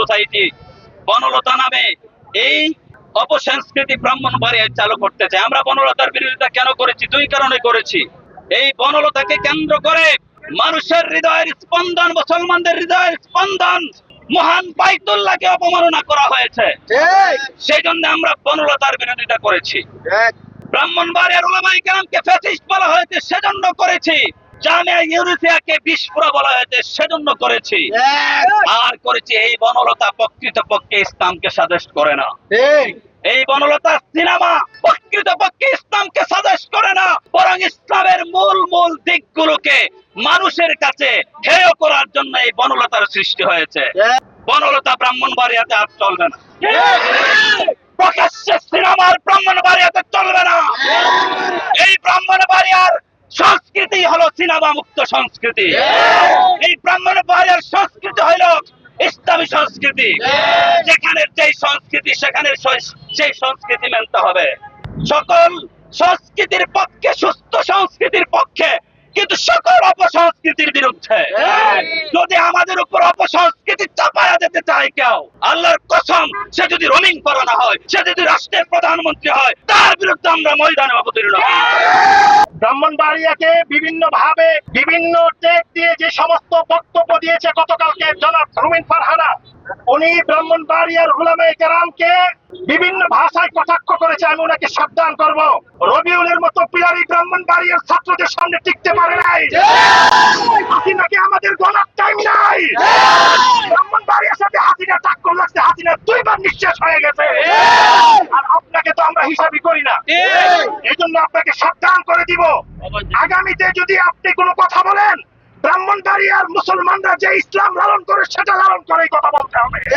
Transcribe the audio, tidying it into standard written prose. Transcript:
Society Banalata নামে এই অপসংস্কৃতি ব্রাহ্মণবাড়িয়ায় চালু করতে চায়। আমরা বনলতার বিরোধিতা কেন করেছি? দুই কারণে করেছি। এই বনলতাকে কেন্দ্র করে মানুষের হৃদয়ের স্পন্দন, মুসলমানদের হৃদয়ের স্পন্দন মহান বাইতুল্লাহকে অপমাননা করা হয়েছে। সেই জন্য আমরা বনলতার বিরোধিতা করেছি। ব্রাহ্মণবাড়িয়ার উলামায়ে কেরামকে ফ্যাসিস্ট বলা হয়েছে, সেজন্য করেছি। জামিয়া ইউনুসিয়াকে বিস্ফোরা বলা হয়েছে, সেজন্য করেছি। আর করেছি এই বনলতা প্রকৃতপক্ষে ইসলামকে সাজেস্ট করে না। এই বনলতা সিনেমা প্রকৃতপক্ষে ইসলামকে সাজেস্ট করে না, বরং ইসলামের মূল দিকগুলোকে মানুষের কাছে হেয় করার জন্য এই বনলতার সৃষ্টি হয়েছে। বনলতা ব্রাহ্মণবাড়িয়াতে আর চলবে না। প্রকাশ্যে সিনেমার ব্রাহ্মণবাড়িয়াতে চলবে না। এই ব্রাহ্মণবাড়িয়ার সংস্কৃতি হলো সিনেমা মুক্ত সংস্কৃতি। এই ব্রাহ্মণবাড়িয়ার সংস্কৃতি হলো ইসলামী সংস্কৃতি। যেখানে যেই সংস্কৃতি সেখানে সেই সংস্কৃতি মানতে হবে। সকল সংস্কৃতির পক্ষে, সুস্থ সংস্কৃতির পক্ষে, কিন্তু সকল অপসংস্কৃতির বিরুদ্ধে। যদি আমাদের উপর অপসংস্কৃতি চাপায়া যেতে চায় কেউ, আল্লাহর কসম, সে যদি রোমিং করানো হয়, সে যদি রাষ্ট্রের প্রধানমন্ত্রী হয়, তার বিরুদ্ধে আমরা ময়দানে অবতীর্ণ হব। ব্রাহ্মণবাড়িয়াকে বিভিন্ন ভাবে বিভিন্ন টেক দিয়ে যে সমস্ত বক্তব্য দিয়েছে গতকালকে জনাব রুমিন ফারহানা, উনি ব্রাহ্মণবাড়িয়ার উলামায়ে কেরামকে বিভিন্ন ভাষায় কটাক্ষ করেছে। আমি ওনাকে সাবধান করব, রবিউলের মতো পিলারি ব্রাহ্মণবাড়িয়ার ছাত্রদের সামনে টিকতে পারে নাই। হাসিনাকে আমাদের গলার টাইম নাই। ব্রাহ্মণবাড়িয়ার সাথে হাসিনা টাক্কর লাগছে, হাসিনা 2 বার নিঃশেষ হয়ে গেছে। আর আপনাকে তো আমরা হিসাবই করি না। এই জন্য আপনাকে সাবধান করে দিব, আগামীতে যদি আপনি কোনো কথা বলেন, ব্রাহ্মণবাড়িয়ার মুসলমানরা যে ইসলাম লালন করে সেটা লালন করেই কথা বলতে হবে।